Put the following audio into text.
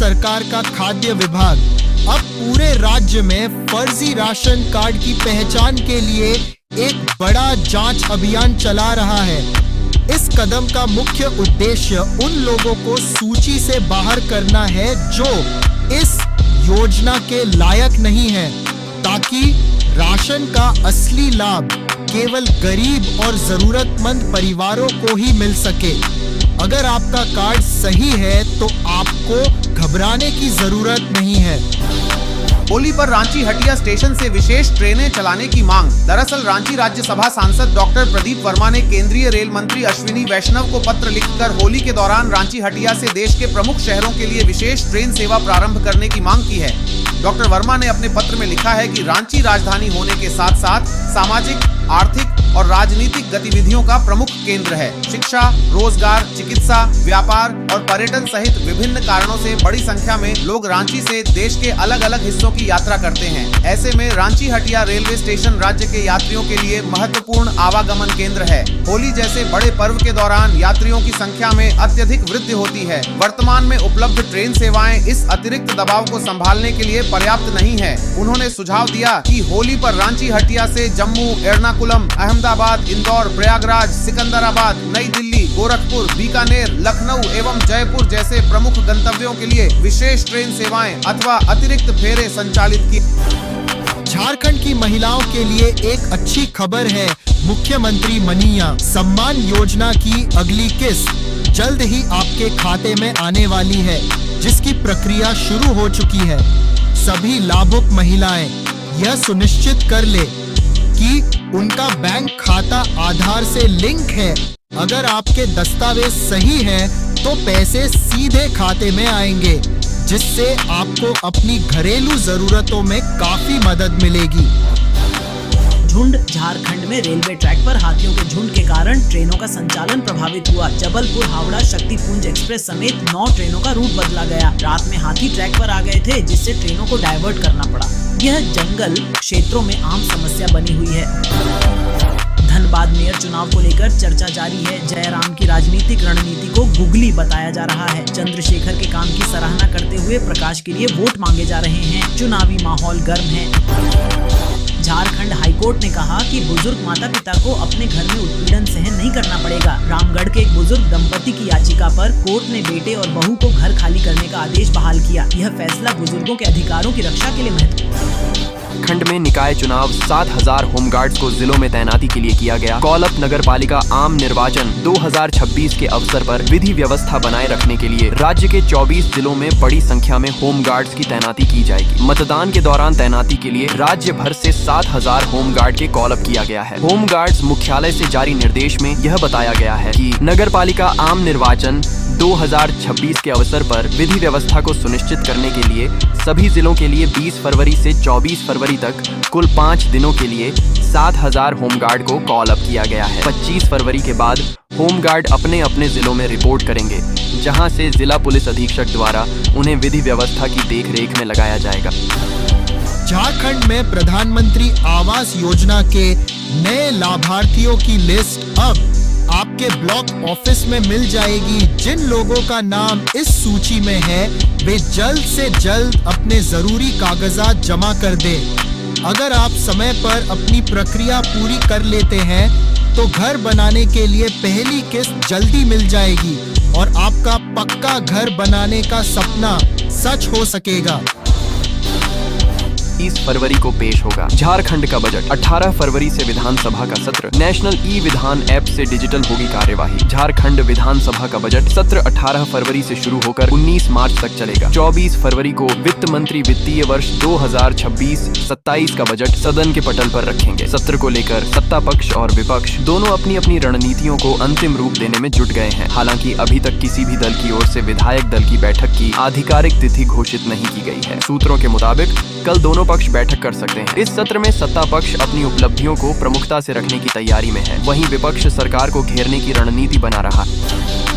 सरकार का खाद्य विभाग अब पूरे राज्य में फर्जी राशन कार्ड की पहचान के लिए एक बड़ा जांच अभियान चला रहा है। इस कदम का मुख्य उद्देश्य उन लोगों को सूची से बाहर करना है जो इस योजना के लायक नहीं है, ताकि राशन का असली लाभ केवल गरीब और जरूरतमंद परिवारों को ही मिल सके। अगर आपका कार्ड सही है तो आपको घबराने की जरूरत नहीं है। होली पर रांची हटिया स्टेशन से विशेष ट्रेनें चलाने की मांग। दरअसल रांची राज्यसभा सांसद डॉक्टर प्रदीप वर्मा ने केंद्रीय रेल मंत्री अश्विनी वैष्णव को पत्र लिखकर होली के दौरान रांची हटिया से देश के प्रमुख शहरों के लिए विशेष ट्रेन सेवा प्रारंभ करने की मांग की है। डॉक्टर वर्मा ने अपने पत्र में लिखा है कि रांची राजधानी होने के साथ साथ सामाजिक, आर्थिक और राजनीतिक गतिविधियों का प्रमुख केंद्र है। शिक्षा, रोजगार, चिकित्सा, व्यापार और पर्यटन सहित विभिन्न कारणों से बड़ी संख्या में लोग रांची से देश के अलग अलग हिस्सों की यात्रा करते हैं। ऐसे में रांची हटिया रेलवे स्टेशन राज्य के यात्रियों के लिए महत्वपूर्ण आवागमन केंद्र है। होली जैसे बड़े पर्व के दौरान यात्रियों की संख्या में अत्यधिक वृद्धि होती है। वर्तमान में उपलब्ध ट्रेन सेवाएं इस अतिरिक्त दबाव को संभालने के लिए पर्याप्त नहीं है। उन्होंने सुझाव दिया कि होली पर रांची हटिया से जम्मू, एर्नाकुलम, अहमदाबाद, इंदौर, प्रयागराज, सिकंदराबाद, नई दिल्ली, गोरखपुर, बीकानेर, लखनऊ एवं जयपुर जैसे प्रमुख गंतव्यों के लिए विशेष ट्रेन सेवाएं अथवा अतिरिक्त फेरे संचालित की। झारखंड की महिलाओं के लिए एक अच्छी खबर है। मुख्यमंत्री मनीया सम्मान योजना की अगली किस्त जल्द ही आपके खाते में आने वाली है, जिसकी प्रक्रिया शुरू हो चुकी है। सभी लाभुक महिलाएं यह सुनिश्चित कर ले कि उनका बैंक खाता आधार से लिंक है। अगर आपके दस्तावेज सही हैं, तो पैसे सीधे खाते में आएंगे, जिससे आपको अपनी घरेलू जरूरतों में काफी मदद मिलेगी। झुंड। झारखंड में रेलवे ट्रैक पर हाथियों के झुंड के कारण ट्रेनों का संचालन प्रभावित हुआ। जबलपुर हावड़ा शक्तिपुंज एक्सप्रेस समेत 9 ट्रेनों का रूट बदला गया। रात में हाथी ट्रैक पर आ गए थे, जिससे ट्रेनों को डाइवर्ट करना पड़ा। यह जंगल क्षेत्रों में आम समस्या बनी हुई है। धनबाद मेयर चुनाव को लेकर चर्चा जारी है। जयराम की राजनीतिक रणनीति को गुगली बताया जा रहा है। चंद्रशेखर के काम की सराहना करते हुए प्रकाश के लिए वोट मांगे जा रहे हैं। चुनावी माहौल गर्म है। झारखंड हाईकोर्ट ने कहा कि बुजुर्ग माता पिता को अपने घर में उत्पीड़न सहन नहीं करना पड़ेगा। रामगढ़ के एक बुजुर्ग दंपति की याचिका पर कोर्ट ने बेटे और बहू को घर खाली करने का आदेश बहाल किया। यह फैसला बुजुर्गों के अधिकारों की रक्षा के लिए महत्वपूर्ण। खंड में निकाय चुनाव 7000 होमगार्ड्स को जिलों में तैनाती के लिए किया गया। कौलप नगर पालिका आम निर्वाचन 2026 के अवसर पर विधि व्यवस्था बनाए रखने के लिए राज्य के 24 जिलों में बड़ी संख्या में होमगार्ड्स की तैनाती की जाएगी। मतदान के दौरान तैनाती के लिए राज्य भर से 7000 होमगार्ड के कॉलअप किया गया है। होमगार्ड्स मुख्यालय से जारी निर्देश में यह बताया गया है कि नगर पालिका आम निर्वाचन 2026 के अवसर पर विधि व्यवस्था को सुनिश्चित करने के लिए सभी जिलों के लिए 20 फरवरी से 24 फरवरी तक कुल 5 दिनों के लिए 7000 होमगार्ड को कॉल अप किया गया है। 25 फरवरी के बाद होमगार्ड अपने अपने जिलों में रिपोर्ट करेंगे, जहां से जिला पुलिस अधीक्षक द्वारा उन्हें विधि व्यवस्था की देखरेख में लगाया जाएगा। झारखंड में प्रधानमंत्री आवास योजना के नए लाभार्थियों की लिस्ट अब आपके ब्लॉक ऑफिस में मिल जाएगी। जिन लोगों का नाम इस सूची में है, वे जल्द से जल्द अपने जरूरी कागजात जमा कर दें। अगर आप समय पर अपनी प्रक्रिया पूरी कर लेते हैं, तो घर बनाने के लिए पहली किस्त जल्दी मिल जाएगी और आपका पक्का घर बनाने का सपना सच हो सकेगा। 30 फरवरी को पेश होगा झारखंड का बजट। 18 फरवरी से विधानसभा का सत्र। नेशनल ई विधान ऐप से डिजिटल होगी कार्यवाही। झारखंड विधानसभा का बजट सत्र 18 फरवरी से शुरू होकर 19 मार्च तक चलेगा। 24 फरवरी को वित्त मंत्री वित्तीय वर्ष 2026-27 का बजट सदन के पटल पर रखेंगे। सत्र को लेकर सत्ता पक्ष और विपक्ष दोनों अपनी अपनी रणनीतियों को अंतिम रूप देने में जुट गए हैं। हालांकि अभी तक किसी भी दल की ओर से विधायक दल की बैठक की आधिकारिक तिथि घोषित नहीं की गई है। सूत्रों के मुताबिक कल दोनों पक्ष बैठक कर सकते हैं। इस सत्र में सत्ता पक्ष अपनी उपलब्धियों को प्रमुखता से रखने की तैयारी में है, वहीं विपक्ष सरकार को घेरने की रणनीति बना रहा है।